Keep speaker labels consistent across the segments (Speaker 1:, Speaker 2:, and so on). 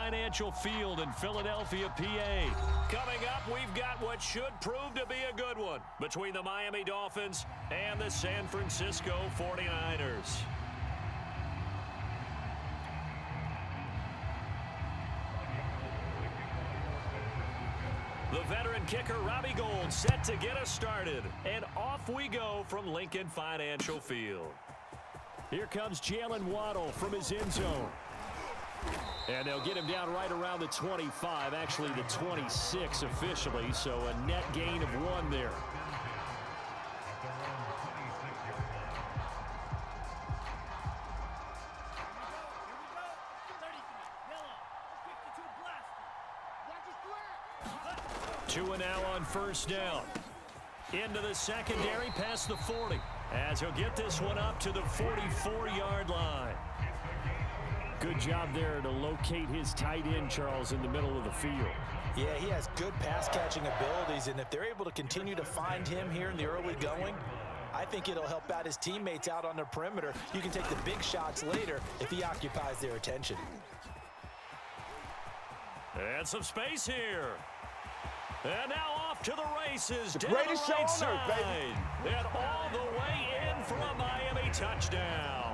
Speaker 1: Financial Field in Philadelphia, PA. Coming up, we've got what should prove to be a good one between the Miami Dolphins and the San Francisco 49ers. The veteran kicker, Robbie Gould, set to get us started. And off we go from Lincoln Financial Field. Here comes Jalen Waddle from his end zone. And they'll get him down right around the 25, actually the 26 officially, so a net gain of 1 there. Two and now on first down. Into the secondary past the 40 as he'll get this one up to the 44-yard line. Good job there to locate his tight end, Charles, in the middle of the field.
Speaker 2: Yeah, he has good pass-catching abilities, and if they're able to continue to find him here in the early going, I think it'll help out his teammates out on the perimeter. You can take the big shots later if he occupies their attention.
Speaker 1: And some space here. And now off to the races. The greatest show on earth, baby. And all the way in for a Miami touchdown.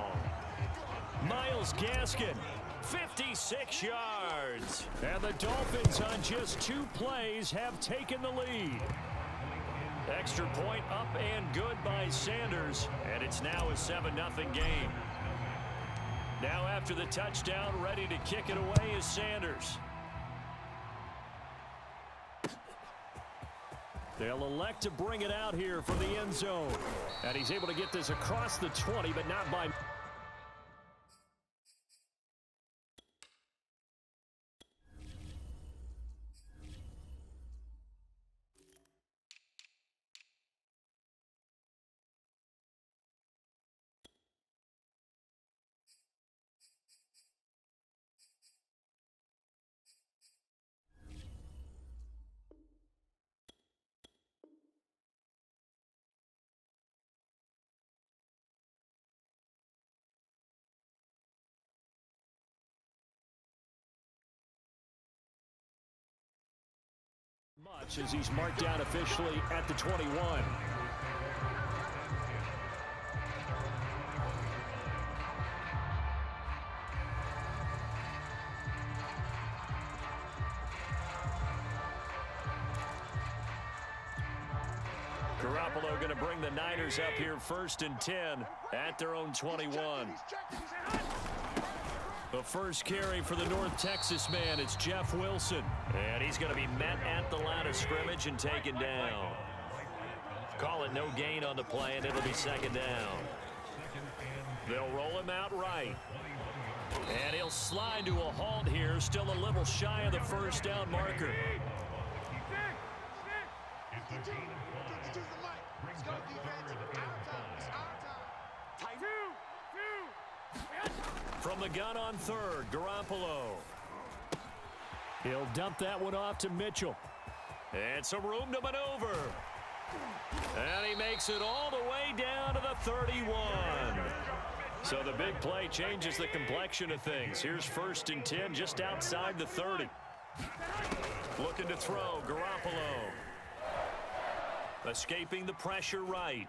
Speaker 1: Myles Gaskin, 56 yards. And the Dolphins on just 2 plays have taken the lead. Extra point up and good by Sanders. And it's now a 7-0 game. Now after the touchdown, ready to kick it away is Sanders. They'll elect to bring it out here from the end zone. And he's able to get this across the 20, but not by... much as he's marked down officially at the 21. Garoppolo going to bring the Niners up here 1st and 10 at their own 21. The first carry for the North Texas man, it's Jeff Wilson. And he's going to be met at the line of scrimmage and taken down. Call it no gain on the play, and it'll be 2nd down. They'll roll him out right. And he'll slide to a halt here, still a little shy of the 1st down marker. From the gun on 3rd, Garoppolo. He'll dump that one off to Mitchell. And some room to maneuver. And he makes it all the way down to the 31. So the big play changes the complexion of things. Here's 1st and 10 just outside the 30. Looking to throw, Garoppolo. Escaping the pressure right.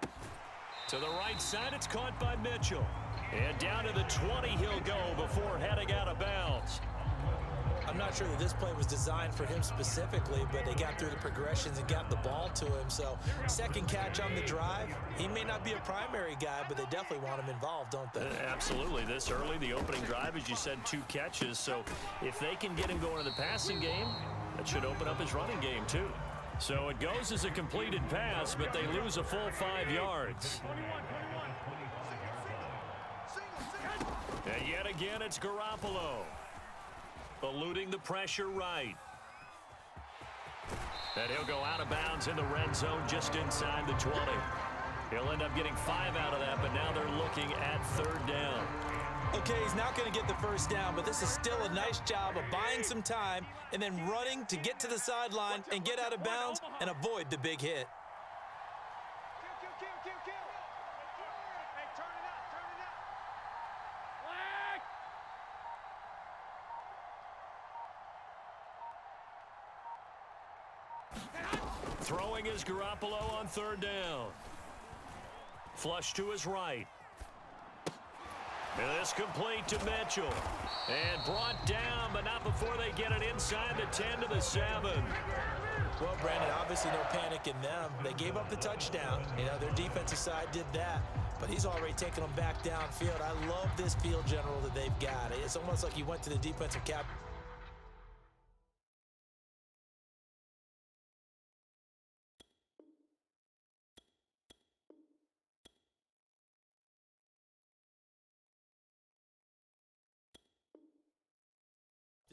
Speaker 1: To the right side, it's caught by Mitchell. And down to the 20 he'll go before heading out of bounds.
Speaker 2: I'm not sure that this play was designed for him specifically, but they got through the progressions and got the ball to him. So 2nd catch on the drive. He may not be a primary guy, but they definitely want him involved, don't they?
Speaker 1: Absolutely. This early, the opening drive, as you said, 2 catches. So if they can get him going in the passing game, that should open up his running game too. So it goes as a completed pass, but they lose a full 5 yards. And yet again, it's Garoppolo. Eluding the pressure right. And he'll go out of bounds in the red zone just inside the 20. He'll end up getting 5 out of that, but now they're looking at 3rd down.
Speaker 2: Okay, he's not going to get the 1st down, but this is still a nice job of buying some time and then running to get to the sideline and get out of bounds and avoid the big hit.
Speaker 1: Throwing is Garoppolo on third down. Flush to his right. And this complete to Mitchell. And brought down, but not before they get it inside the 10 to the 7.
Speaker 2: Well, Brandon, obviously no panic in them. They gave up the touchdown. You know, their defensive side did that. But he's already taken them back downfield. I love this field general that they've got. It's almost like he went to the defensive cap.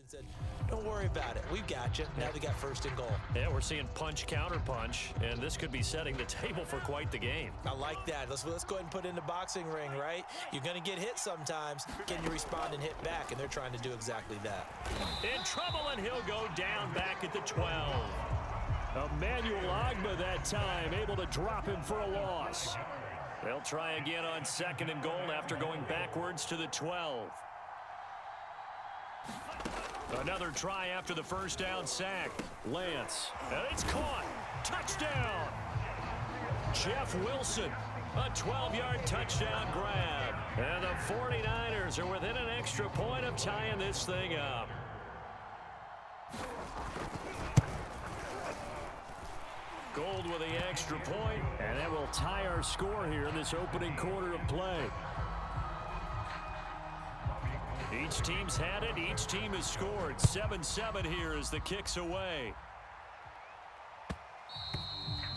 Speaker 2: Said, don't worry about it. We've got you. Now they got first and goal.
Speaker 1: Yeah, we're seeing punch, counter punch, and this could be setting the table for quite the game.
Speaker 2: I like that. Let's go ahead and put it in the boxing ring, right? You're going to get hit sometimes. Can you respond and hit back? And they're trying to do exactly that.
Speaker 1: In trouble, and he'll go down back at the 12. Emmanuel Ogbah that time, able to drop him for a loss. They'll try again on second and goal after going backwards to the 12. Another try after the first down sack. Lance. And it's caught. Touchdown. Jeff Wilson. A 12-yard touchdown grab. And the 49ers are within an extra point of tying this thing up. Gold with the extra point, and that will tie our score here in this opening quarter of play. Each team's had it. Each team has scored. 7-7 here as the kick's away.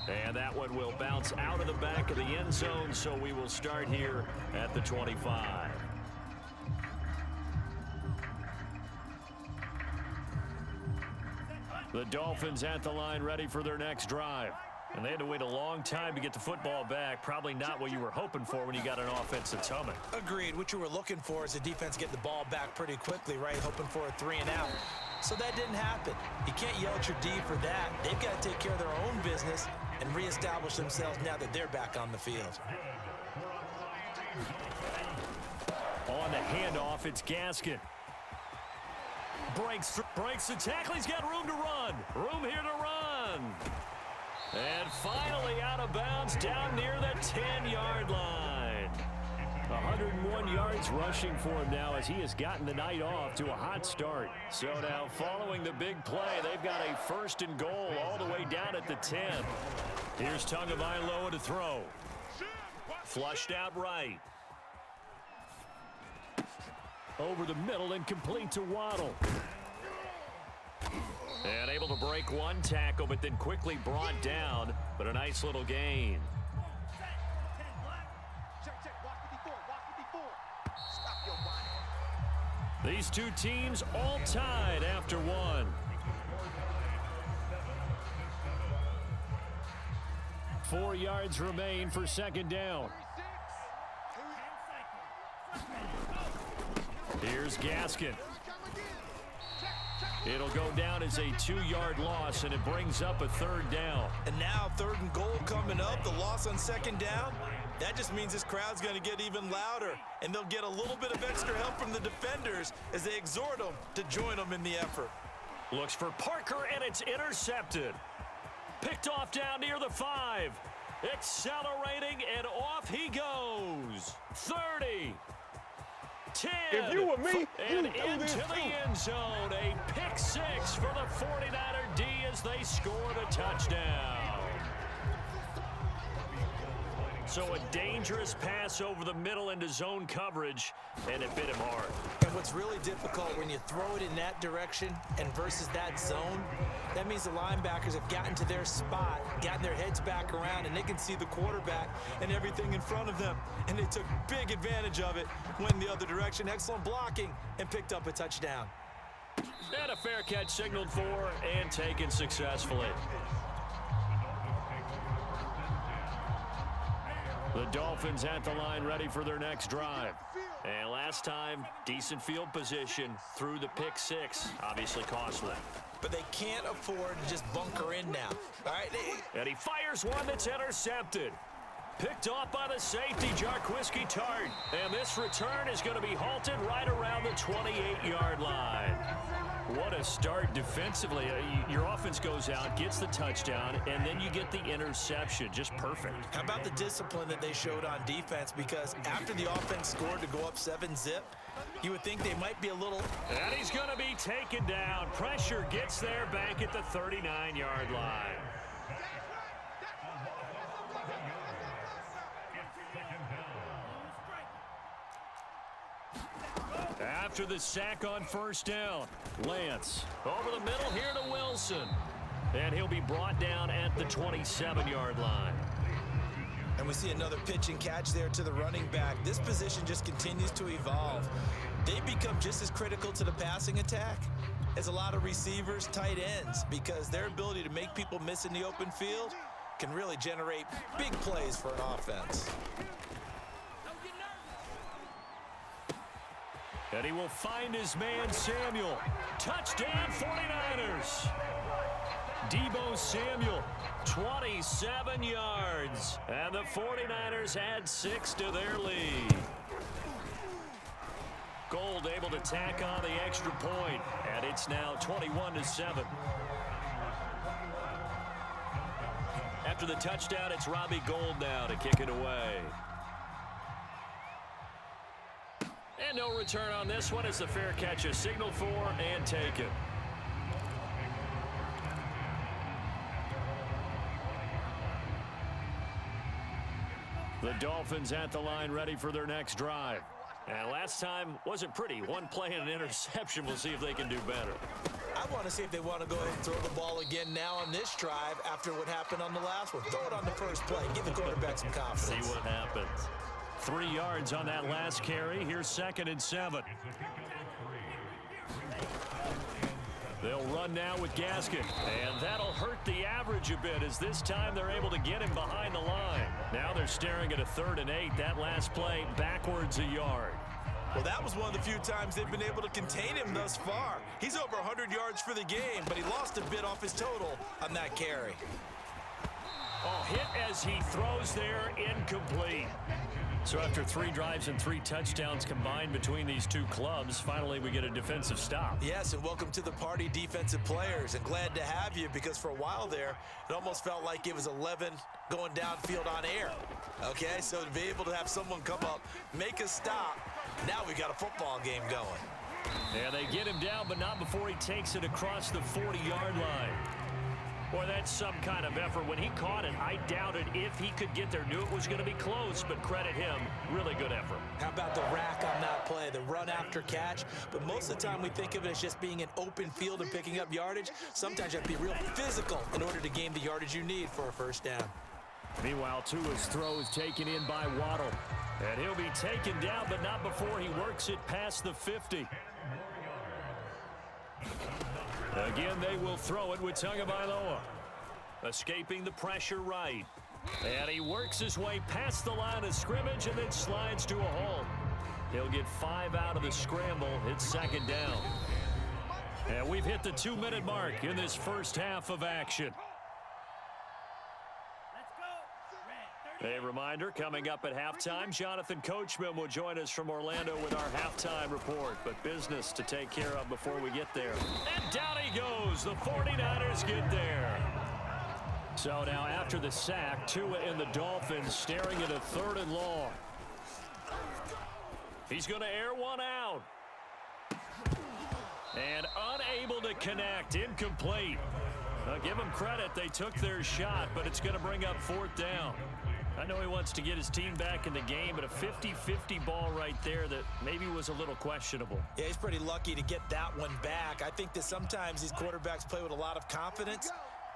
Speaker 1: And that one will bounce out of the back of the end zone, so we will start here at the 25. The Dolphins at the line ready for their next drive. And they had to wait a long time to get the football back. Probably not what you were hoping for when you got an offense that's humming.
Speaker 2: Agreed. What you were looking for is the defense get the ball back pretty quickly, right? Hoping for a 3 and out. So that didn't happen. You can't yell at your D for that. They've got to take care of their own business and reestablish themselves now that they're back on the field.
Speaker 1: On the handoff, it's Gaskin. Breaks the tackle. He's got room to run. Room here to run. And finally out of bounds down near the 10-yard line. 101 yards rushing for him now as he has gotten the night off to a hot start. So now following the big play, they've got a first and goal all the way down at the 10. Here's Tagovailoa to throw. Flushed out right. Over the middle and complete to Waddle. And able to break one tackle, but then quickly brought down. But a nice little gain. These two teams all tied after one. Four yards remain for second down. Here's Gaskin. It'll go down as a 2-yard loss, and it brings up a third down.
Speaker 2: And now third and goal coming up, the loss on second down. That just means this crowd's going to get even louder, and they'll get a little bit of extra help from the defenders as they exhort them to join them in the effort.
Speaker 1: Looks for Parker, and it's intercepted. Picked off down near the 5. Accelerating, and off he goes. 30. 10.
Speaker 3: If you were me,
Speaker 1: and into the end zone. A pick 6 for the 49er D as they score the touchdown. So a dangerous pass over the middle into zone coverage, and it bit him hard.
Speaker 2: And what's really difficult when you throw it in that direction and versus that zone, that means the linebackers have gotten to their spot, gotten their heads back around, and they can see the quarterback and everything in front of them. And they took big advantage of it, went the other direction, excellent blocking, and picked up a touchdown.
Speaker 1: And a fair catch signaled for and taken successfully. The Dolphins at the line ready for their next drive. And last time, decent field position through the pick 6. Obviously costly.
Speaker 2: But they can't afford to just bunker in now. All right?
Speaker 1: And he fires one that's intercepted. Picked off by the safety, Jarquiski Tart. And this return is going to be halted right around the 28-yard line. What a start defensively. Your offense goes out, gets the touchdown, and then you get the interception. Just perfect.
Speaker 2: How about the discipline that they showed on defense? Because after the offense scored to go up 7-zip, you would think they might be a little...
Speaker 1: And he's going to be taken down. Pressure gets there back at the 39-yard line. After the sack on first down, Lance over the middle here to Wilson. And he'll be brought down at the 27-yard line.
Speaker 2: And we see another pitch and catch there to the running back. This position just continues to evolve. They become just as critical to the passing attack as a lot of receivers, tight ends, because their ability to make people miss in the open field can really generate big plays for an offense.
Speaker 1: And he will find his man, Samuel. Touchdown, 49ers. Deebo Samuel, 27 yards. And the 49ers add 6 to their lead. Gold able to tack on the extra point, and it's now 21-7. After the touchdown, it's Robbie Gould now to kick it away. And no return on this one as the fair catch is signaled for and taken. The Dolphins at the line ready for their next drive. And last time wasn't pretty. One play and an interception. We'll see if they can do better.
Speaker 2: I want to see if they want to go ahead and throw the ball again now on this drive after what happened on the last one. Throw it on the first play. Give the quarterback some confidence.
Speaker 1: See what happens. 3 yards on that last carry. Here's 2nd and 7. They'll run now with Gaskin, and that'll hurt the average a bit as this time they're able to get him behind the line. Now they're staring at a 3rd and 8. That last play backwards a yard.
Speaker 2: Well, that was one of the few times they've been able to contain him thus far. He's over 100 yards for the game, but he lost a bit off his total on that carry.
Speaker 1: Oh, hit as he throws there, incomplete. So after 3 drives and 3 touchdowns combined between these two clubs, finally we get a defensive stop.
Speaker 2: Yes, and welcome to the party, defensive players. And glad to have you, because for a while there, it almost felt like it was 11 going downfield on air. Okay, so to be able to have someone come up, make a stop, now we got a football game going.
Speaker 1: Yeah, they get him down, but not before he takes it across the 40-yard line. Boy, that's some kind of effort. When he caught it, I doubted if he could get there. Knew it was going to be close, but credit him. Really good effort.
Speaker 2: How about the rack on that play, the run after catch? But most of the time we think of it as just being an open field and picking up yardage. Sometimes you have to be real physical in order to gain the yardage you need for a first down.
Speaker 1: Meanwhile, Tua's throw is taken in by Waddle. And he'll be taken down, but not before he works it past the 50. Again, they will throw it with Tagovailoa. Escaping the pressure right. And he works his way past the line of scrimmage and then slides to a halt. He'll get 5 out of the scramble. It's 2nd down. And we've hit the 2-minute mark in this first half of action. A reminder, coming up at halftime, Jonathan Coachman will join us from Orlando with our halftime report. But business to take care of before we get there. And down he goes. The 49ers get there. So now after the sack, Tua and the Dolphins staring at a 3rd and long. He's going to air one out. And unable to connect. Incomplete. Now give them credit. They took their shot, but it's going to bring up 4th down. I know he wants to get his team back in the game, but a 50-50 ball right there that maybe was a little questionable.
Speaker 2: Yeah, he's pretty lucky to get that one back. I think that sometimes these quarterbacks play with a lot of confidence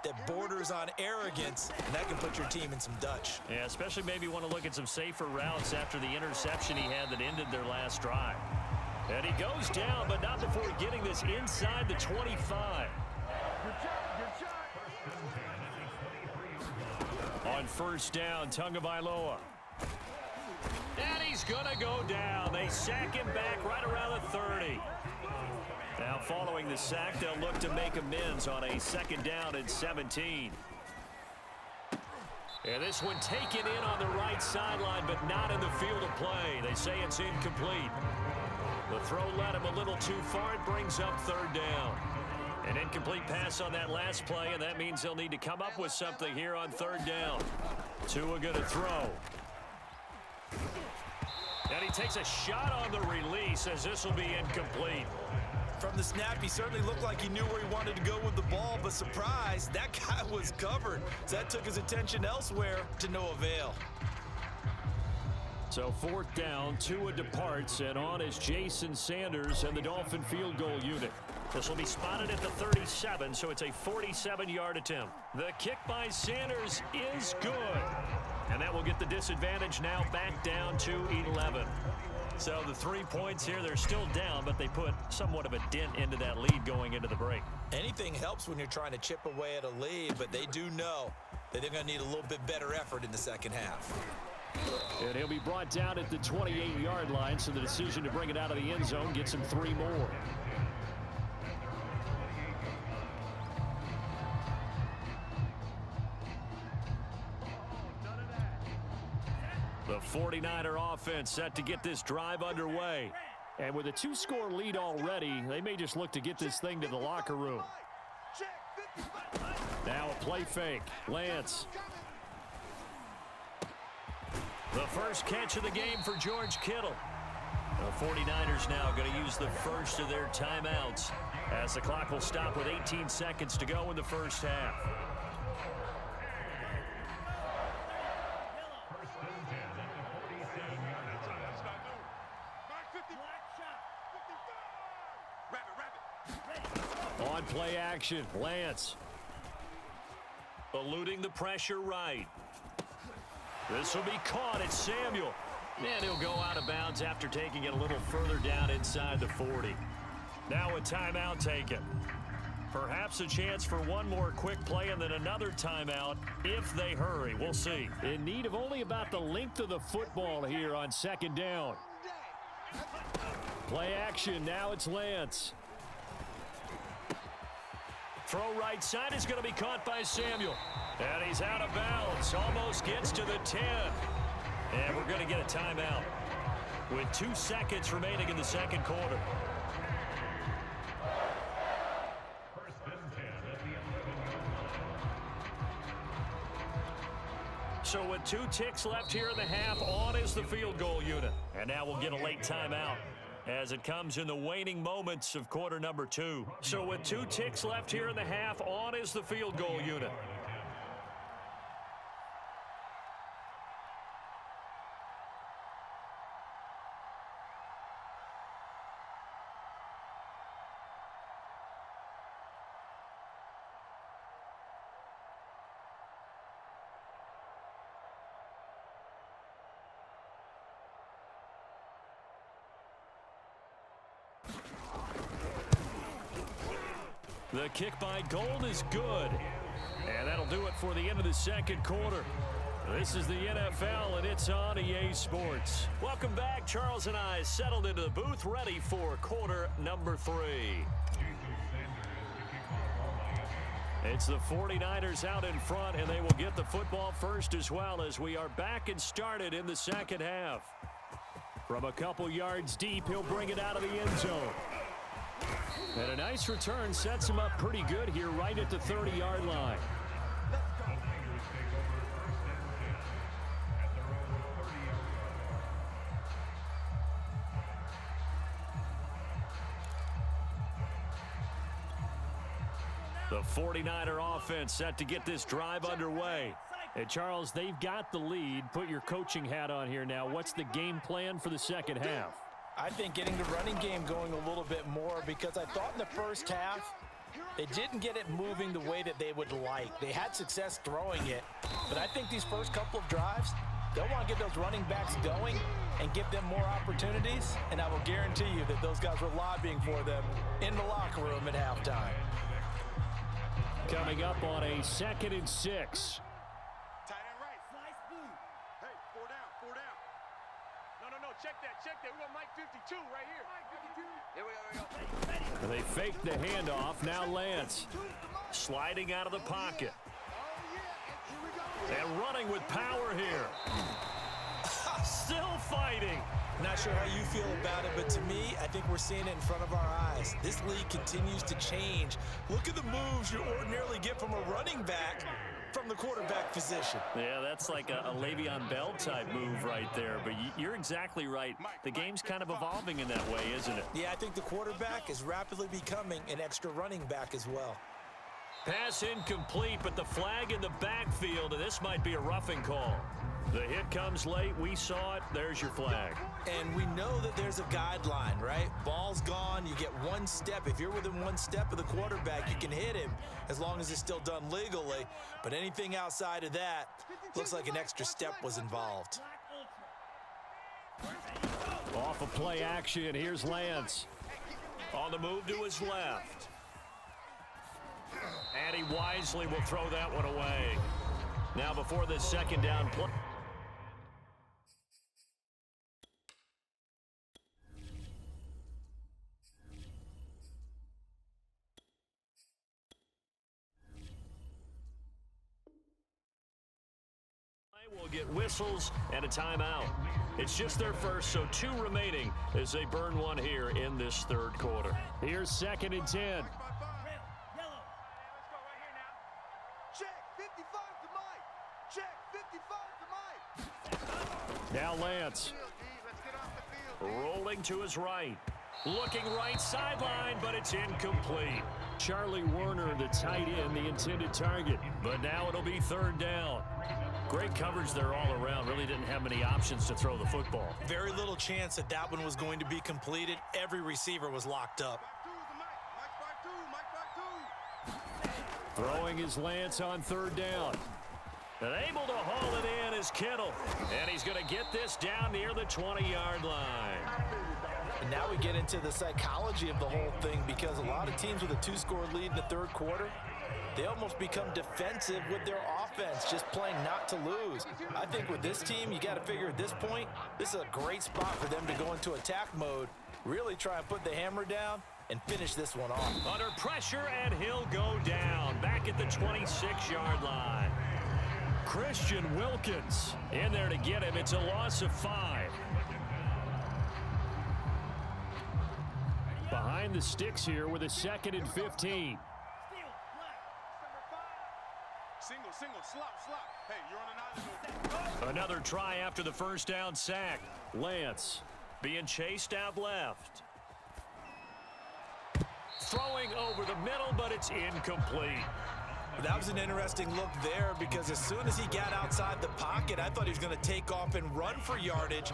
Speaker 2: that borders on arrogance, and that can put your team in some Dutch.
Speaker 1: Yeah, especially maybe want to look at some safer routes after the interception he had that ended their last drive. And he goes down, but not before getting this inside the 25. On first down, Tagovailoa. And he's going to go down. They sack him back right around the 30. Now following the sack, they'll look to make amends on a 2nd down and 17. And this one taken in on the right sideline, but not in the field of play. They say it's incomplete. The throw led him a little too far. It brings up third down. An incomplete pass on that last play, and that means they'll need to come up with something here on third down. Tua going to throw. And he takes a shot on the release as this will be incomplete.
Speaker 2: From the snap, he certainly looked like he knew where he wanted to go with the ball, but surprise, that guy was covered. So that took his attention elsewhere to no avail.
Speaker 1: So fourth down, Tua departs, and on is Jason Sanders and the Dolphin field goal unit. This will be spotted at the 37, so it's a 47-yard attempt. The kick by Sanders is good. And that will get the disadvantage now back down to 11. So the 3 points here, they're still down, but they put somewhat of a dent into that lead going into the break.
Speaker 2: Anything helps when you're trying to chip away at a lead, but they do know that they're going to need a little bit better effort in the second half.
Speaker 1: And he'll be brought down at the 28-yard line, so the decision to bring it out of the end zone gets him 3 more. The 49er offense set to get this drive underway. And with a 2-score lead already, they may just look to get this thing to the locker room. Now a play fake. Lance. The first catch of the game for George Kittle. The 49ers now going to use the first of their timeouts as the clock will stop with 18 seconds to go in the first half. On play action, Lance. Eluding the pressure right. This will be caught at Samuel. And he'll go out of bounds after taking it a little further down inside the 40. Now a timeout taken. Perhaps a chance for one more quick play and then another timeout if they hurry. We'll see. In need of only about the length of the football here on second down. Play action. Now it's Lance. Throw right side is going to be caught by Samuel. And he's out of bounds. Almost gets to the 10. And we're going to get a timeout with 2 seconds remaining in the second quarter. So with 2 ticks left here in the half, on is the field goal unit. And now we'll get a late timeout as it comes in the waning moments of quarter number 2. So with 2 ticks left here in the half, on is the field goal unit. The kick by Gold is good. And that'll do it for the end of the second quarter. This is the NFL, and it's on EA Sports. Welcome back. Charles and I settled into the booth, ready for quarter number 3. It's the 49ers out in front, and they will get the football first as well as we are back and started in the second half. From a couple yards deep, he'll bring it out of the end zone. And a nice return sets him up pretty good here right at the 30-yard line. The 49er offense set to get this drive underway. And Charles, they've got the lead. Put your coaching hat on here now. What's the game plan for the second half?
Speaker 2: I think getting the running game going a little bit more, because I thought in the first half they didn't get it moving the way that they would like. They had success throwing it, but I think these first couple of drives, they'll want to get those running backs going and give them more opportunities, and I will guarantee you that those guys were lobbying for them in the locker room at halftime.
Speaker 1: Coming up on a 2nd and 6.
Speaker 3: Check that. We got Mike 52 right here. Mike 52. Here we go.
Speaker 1: They fake the handoff. Now Lance sliding out of the pocket. And running with power here. Still fighting.
Speaker 2: Not sure how you feel about it, but to me, I think we're seeing it in front of our eyes. This league continues to change. Look at the moves you ordinarily get from a running back from the quarterback position.
Speaker 1: Yeah, that's like a Le'Veon Bell type move right there, but you're exactly right. The game's kind of evolving in that way, isn't it?
Speaker 2: Yeah, I think the quarterback is rapidly becoming an extra running back as well.
Speaker 1: Pass incomplete, but the flag in the backfield, and this might be a roughing call. The hit comes late. We saw it. There's your flag.
Speaker 2: And we know that there's a guideline, right? Ball's gone. You get one step. If you're within one step of the quarterback, you can hit him as long as it's still done legally. But anything outside of that looks like an extra step was involved.
Speaker 1: Off of play action. Here's Lance. On the move to his left. And he wisely will throw that one away. Now before the second down play. Will get whistles and a timeout. It's just their first, so 2 remaining as they burn one here in this third quarter. Here's 2nd and 10. Now Lance. Rolling to his right. Looking right sideline, but it's incomplete. Charlie Werner, the tight end, the intended target. But now it'll be 3rd down. Great coverage there all around. Really didn't have many options to throw the football.
Speaker 2: Very little chance that that one was going to be completed. Every receiver was locked up.
Speaker 1: Throwing his Lance on 3rd down. And able to haul it in is Kittle. And he's going to get this down near the 20-yard line.
Speaker 2: And now we get into the psychology of the whole thing, because a lot of teams with a 2-score lead in the third quarter, they almost become defensive with their offense, just playing not to lose. I think with this team, you got to figure at this point, this is a great spot for them to go into attack mode, really try and put the hammer down and finish this one off.
Speaker 1: Under pressure, and he'll go down back at the 26-yard line. Christian Wilkins in there to get him. It's a loss of 5. Behind the sticks here with a 2nd and 15.
Speaker 3: Single, slop. Hey, you're on an island.
Speaker 1: Another try after the first down sack. Lance being chased out left. Throwing over the middle, but it's incomplete.
Speaker 2: That was an interesting look there, because as soon as he got outside the pocket, I thought he was going to take off and run for yardage.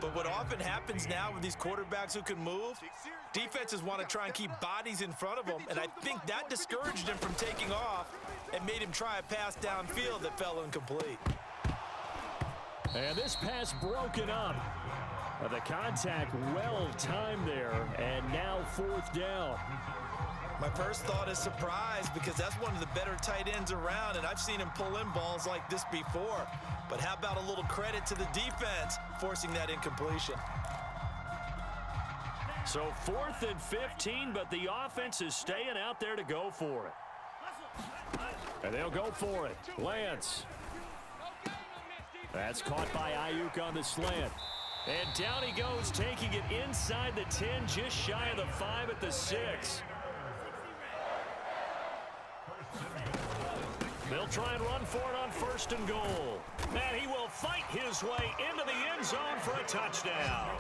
Speaker 2: But what often happens now with these quarterbacks who can move, defenses want to try and keep bodies in front of them, and I think that discouraged him from taking off and made him try a pass downfield that fell incomplete.
Speaker 1: And this pass broken up. The contact well timed there, and now 4th down.
Speaker 2: My first thought is surprise, because that's one of the better tight ends around, and I've seen him pull in balls like this before. But how about a little credit to the defense forcing that incompletion?
Speaker 1: So 4th and 15, but the offense is staying out there to go for it. And they'll go for it. Lance. That's caught by Ayuk on the slant. And down he goes, taking it inside the 10, just shy of the 5 at the 6. They'll try and run for it on 1st and goal. And he will fight his way into the end zone for a touchdown.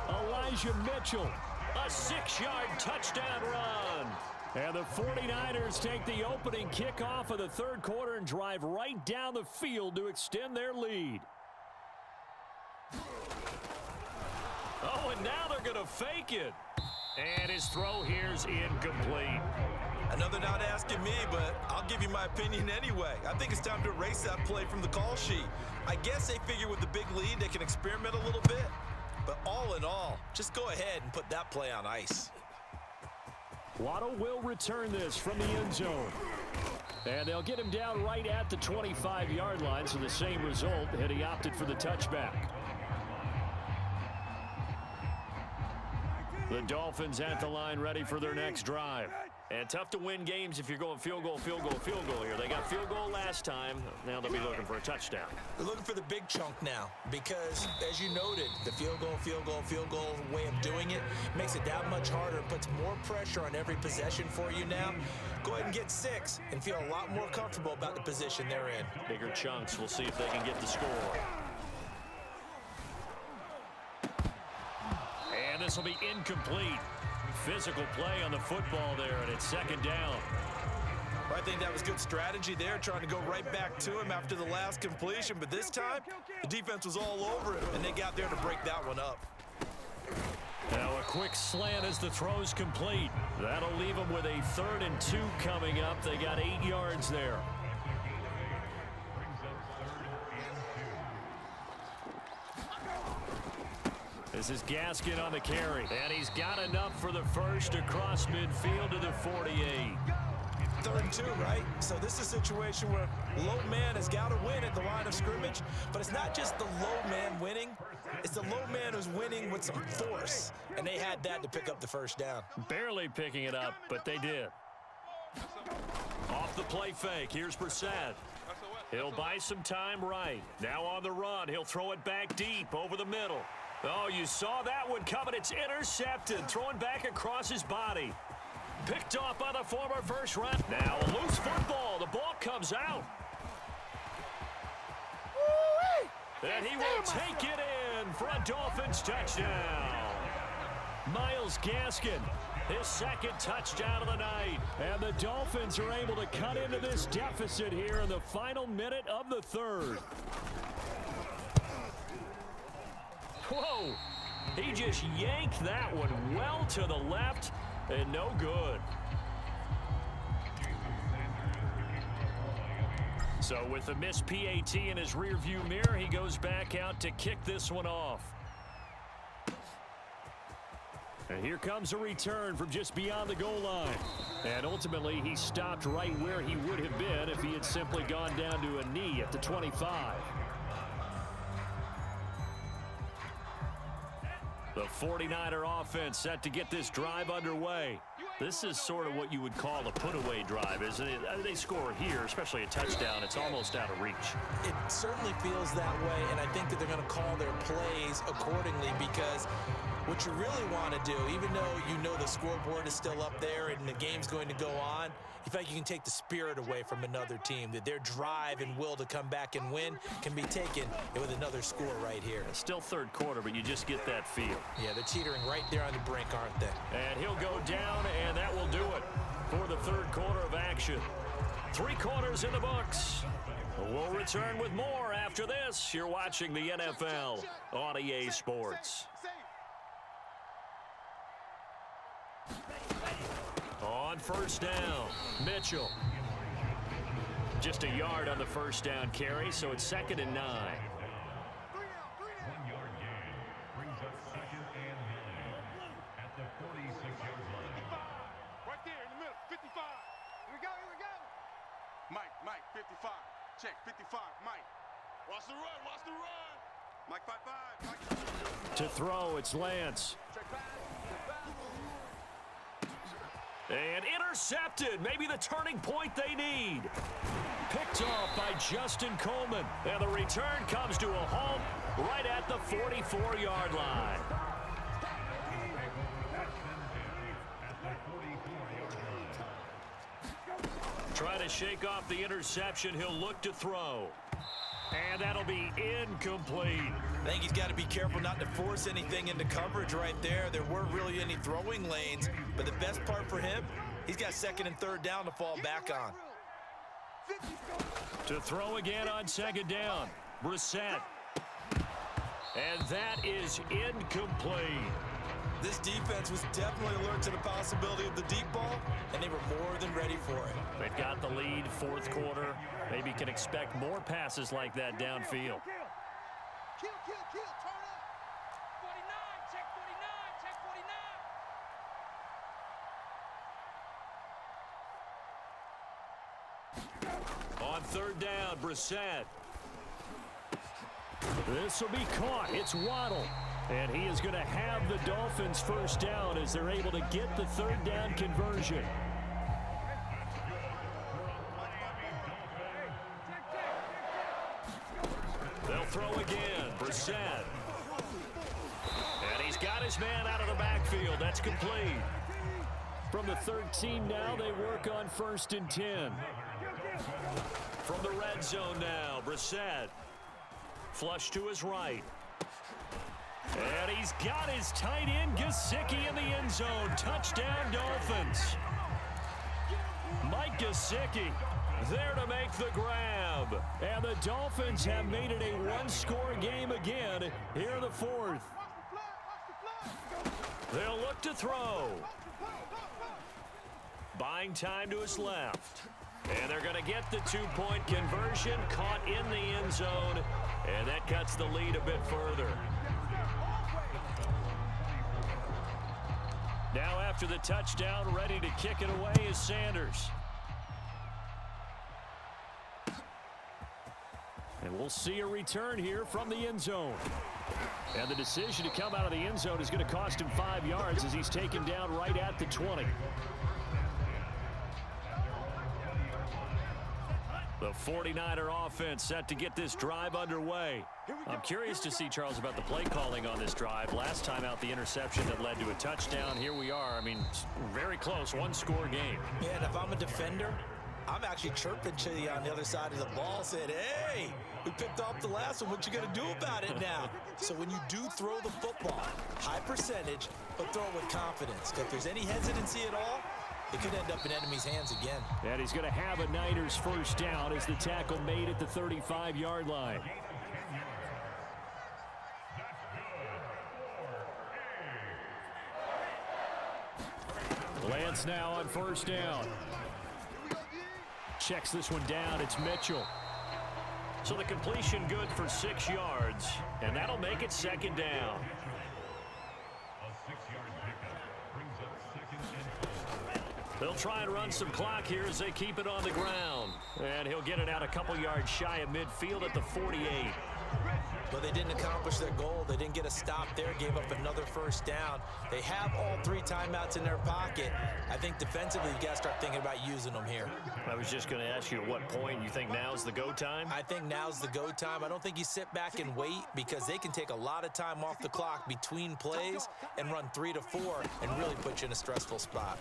Speaker 1: Elijah Mitchell, a 6-yard touchdown run. And the 49ers take the opening kickoff of the third quarter and drive right down the field to extend their lead. Oh, and now they're going to fake it. And his throw here's incomplete.
Speaker 2: Another not asking me, but I'll give you my opinion anyway. I think it's time to erase that play from the call sheet. I guess they figure with the big lead they can experiment a little bit. But all in all, just go ahead and put that play on ice.
Speaker 1: Waddle will return this from the end zone. And they'll get him down right at the 25-yard line, so the same result, and he opted for the touchback. The Dolphins at the line, ready for their next drive. And tough to win games if you're going field goal, field goal, field goal here. They got field goal last time. Now they'll be looking for a touchdown.
Speaker 2: They're looking for the big chunk now because, as you noted, the field goal, field goal, field goal way of doing it makes it that much harder. It puts more pressure on every possession for you now. Go ahead and get 6 and feel a lot more comfortable about the position they're in.
Speaker 1: Bigger chunks. We'll see if they can get the score. And this will be incomplete. Physical play on the football there, and it's 2nd down.
Speaker 2: Well, I think that was good strategy there, trying to go right back to him after the last completion. But this time, the defense was all over it, and they got there to break that one up.
Speaker 1: Now a quick slant as the throw's complete. That'll leave them with a 3rd and 2 coming up. They got 8 yards there. This is Gaskin on the carry, and he's got enough for the first across midfield to the 48.
Speaker 2: 3rd and 2, right? So this is a situation where low man has got to win at the line of scrimmage, but it's not just the low man winning. It's the low man who's winning with some force, and they had that to pick up the first down.
Speaker 1: Barely picking it up, but they did. Off the play fake, here's Brissett. He'll buy some time right. Now on the run, he'll throw it back deep over the middle. Oh, you saw that one coming. It's intercepted. Throwing back across his body. Picked off by the former first round. Now a loose football. The ball comes out. And he will take it in for a Dolphins touchdown. Myles Gaskin, his 2nd touchdown of the night. And the Dolphins are able to cut into this deficit here in the final minute of the 3rd. Whoa, he just yanked that one well to the left and no good. So with the missed PAT in his rearview mirror, he goes back out to kick this one off. And here comes a return from just beyond the goal line. And ultimately, he stopped right where he would have been if he had simply gone down to a knee at the 25. The 49er offense set to get this drive underway. This is sort of what you would call a put-away drive, isn't it? They score here, especially a touchdown. It's almost out of reach.
Speaker 2: It certainly feels that way, and I think that they're going to call their plays accordingly because what you really want to do, even though you know the scoreboard is still up there and the game's going to go on, you feel like you can take the spirit away from another team, that their drive and will to come back and win can be taken with another score right here.
Speaker 1: It's still 3rd quarter, but you just get that feel.
Speaker 2: Yeah, they're teetering right there on the brink, aren't they?
Speaker 1: And he'll go down, and that will do it for the 3rd quarter of action. 3 quarters in the books. We'll return with more after this. You're watching the NFL on EA Sports. On 1st down, Mitchell. Just a yard on the 1st down carry, so it's 2nd and 9.
Speaker 3: 1 yard gain brings up 2nd and 9 at the 46-yard line. Right there in the middle, 55. Here we go, here we go. Mike, 55. Check, 55, Mike. Watch the run, watch the run. Mike, 5-5. Mike.
Speaker 1: To throw, it's Lance.
Speaker 3: Check back.
Speaker 1: And intercepted. Maybe the turning point they need. Picked off by Justin Coleman. And the return comes to a halt right at the 44-yard line. Try to shake off the interception. He'll look to throw. And that'll be incomplete.
Speaker 2: I think he's got to be careful not to force anything into coverage right there. There weren't really any throwing lanes, but the best part for him, he's got 2nd and 3rd down to fall back on.
Speaker 1: To throw again on 2nd down, Brissett. And that is incomplete.
Speaker 2: This defense was definitely alert to the possibility of the deep ball, and they were more than ready for it.
Speaker 1: They've got the lead, 4th quarter. Maybe can expect more passes like that downfield.
Speaker 3: Kill, turn up. 49, check 49, check 49.
Speaker 1: On 3rd down, Brissett. This will be caught. It's Waddle. And he is going to have the Dolphins 1st down as they're able to get the 3rd down conversion. throw again. Brissett. And he's got his man out of the backfield. That's complete. From the 13 now, they work on 1st and 10. From the red zone now, Brissett. Flush to his right. And he's got his tight end, Gesicki, in the end zone. Touchdown, Dolphins. Mike Gesicki there to make the grab. And the Dolphins have made it a one-score game again here in the 4th. They'll look to throw. Buying time to his left. And they're going to get the two-point conversion, caught in the end zone, and that cuts the lead a bit further. Now after the touchdown, ready to kick it away is Sanders. And we'll see a return here from the end zone. And the decision to come out of the end zone is going to cost him 5 yards as he's taken down right at the 20. The 49er offense set to get this drive underway. I'm curious to see, Charles, about the play calling on this drive. Last time out, the interception that led to a touchdown. Here we are. I mean, very close, one-score game.
Speaker 2: Yeah, and if I'm a defender, I'm actually chirping to you on the other side of the ball, saying, hey, we picked off the last one. What you going to do about it now? So when you do throw the football, high percentage, but throw it with confidence. If there's any hesitancy at all, it could end up in enemy's hands again.
Speaker 1: And he's going to have a Niners first down as the tackle made at the 35-yard line. Lance now on first down. Checks this one down. It's Mitchell. So the completion good for 6 yards, and that'll make it second down. They'll try and run some clock here as they keep it on the ground. And he'll get it out a couple yards shy of midfield at the 48.
Speaker 2: But they didn't accomplish their goal. They didn't get a stop there, gave up another first down. They have all 3 timeouts in their pocket. I think defensively, you got to start thinking about using them here.
Speaker 1: I was just going to ask you at what point you think now's the go time?
Speaker 2: I think now's the go time. I don't think you sit back and wait because they can take a lot of time off the clock between plays and run 3 to 4 and really put you in a stressful spot.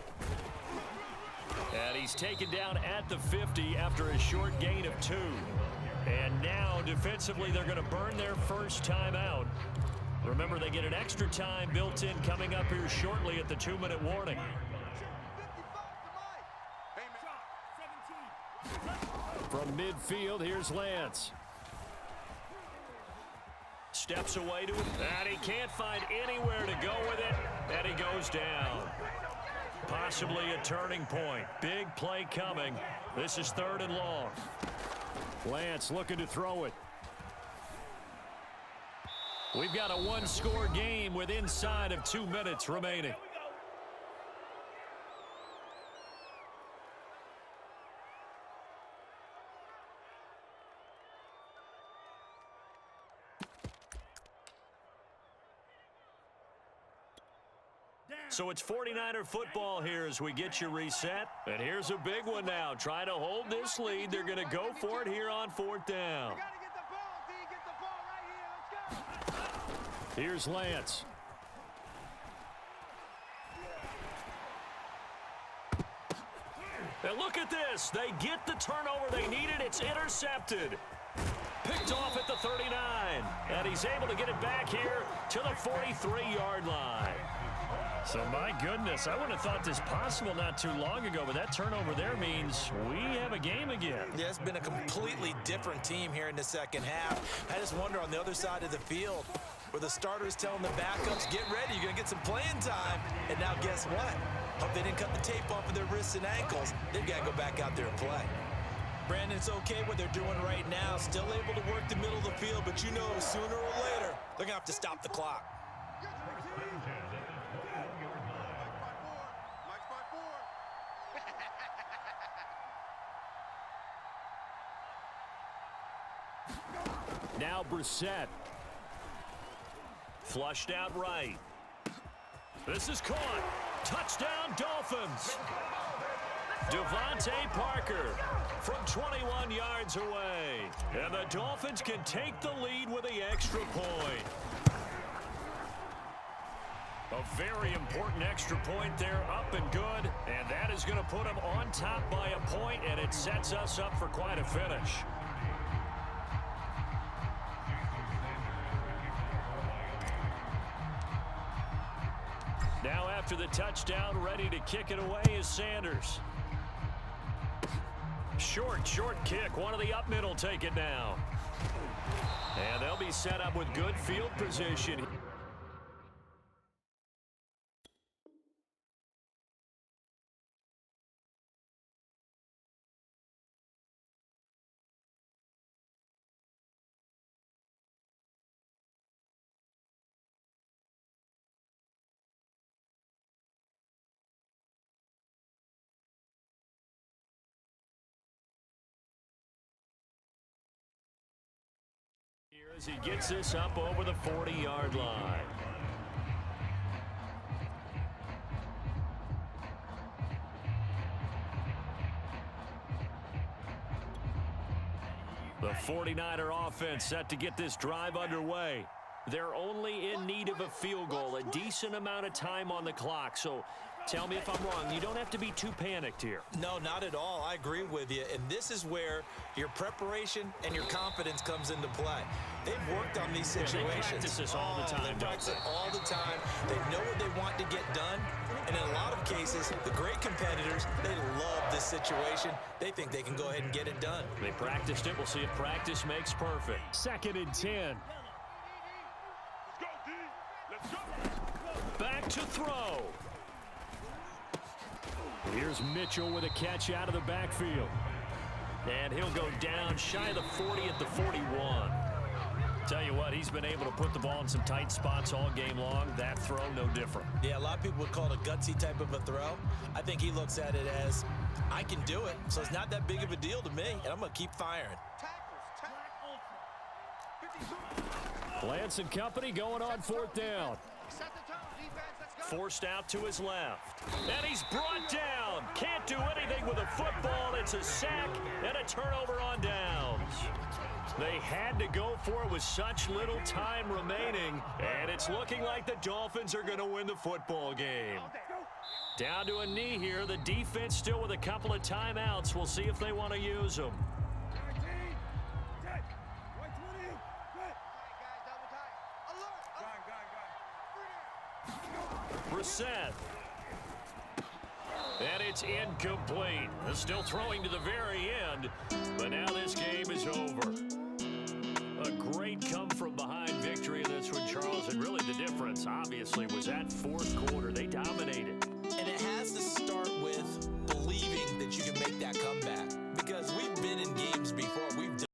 Speaker 1: And he's taken down at the 50 after a short gain of 2. And now, defensively, they're going to burn their first timeout. Remember, they get an extra time built in coming up here shortly at the 2-minute warning. From midfield, here's Lance. Steps away to it, and he can't find anywhere to go with it, and he goes down. Possibly a turning point. Big play coming. This is 3rd and long. Lance looking to throw it. We've got a one-score game with inside of 2 minutes remaining. So it's 49er football here as we get you reset. And here's a big one now. Trying to hold this lead. They're going to go for it here on 4th down. Here's Lance. And look at this. They get the turnover they needed. It's intercepted. Picked off at the 39. And he's able to get it back here to the 43-yard line. So, my goodness, I wouldn't have thought this possible not too long ago, but that turnover there means we have a game again.
Speaker 2: Yeah, it's been a completely different team here in the second half. I just wonder on the other side of the field where the starters telling the backups, get ready, you're going to get some playing time. And now guess what? Hope they didn't cut the tape off of their wrists and ankles. They've got to go back out there and play. Brandon, it's okay what they're doing right now. Still able to work the middle of the field, but you know sooner or later they're going to have to stop the clock.
Speaker 1: Now Brissett. Flushed out right. This is caught. Touchdown, Dolphins. Devontae Parker from 21 yards away. And the Dolphins can take the lead with the extra point. A very important extra point there, up and good. And that is going to put them on top by a point, and it sets us up for quite a finish. Now after the touchdown, ready to kick it away is Sanders. Short kick. One of the up middle take it now. And they'll be set up with good field position. Here as he gets this up over the 40-yard line. The 49er offense set to get this drive underway. They're only in need of a field goal, a decent amount of time on the clock. So tell me if I'm wrong. You don't have to be too panicked here.
Speaker 2: No, not at all. I agree with you. And this is where your preparation and your confidence comes into play. They've worked on these situations.
Speaker 1: They practice this all the time.
Speaker 2: They practice it all the time. They know what they want to get done. And in a lot of cases, the great competitors, they love this situation. They think they can go ahead and get it done.
Speaker 1: They practiced it. We'll see if practice makes perfect. 2nd and 10.
Speaker 3: Let's go.
Speaker 1: Back to throw. Here's Mitchell with a catch out of the backfield. And he'll go down shy of the 40 at the 41. Tell you what, he's been able to put the ball in some tight spots all game long. That throw, no different.
Speaker 2: Yeah, a lot of people would call it a gutsy type of a throw. I think he looks at it as, I can do it, so it's not that big of a deal to me, and I'm going to keep firing.
Speaker 1: Lance and company going on 4th down. Forced out to his left. And he's brought down. Can't do anything with a football. It's a sack and a turnover on downs. They had to go for it with such little time remaining. And it's looking like the Dolphins are going to win the football game. Down to a knee here. The defense still with a couple of timeouts. We'll see if they want to use them. Brissett. And it's incomplete. Still throwing to the very end, but now this game is over. A great come-from-behind victory in this one, Charles, and really the difference, obviously, was that 4th quarter. They dominated.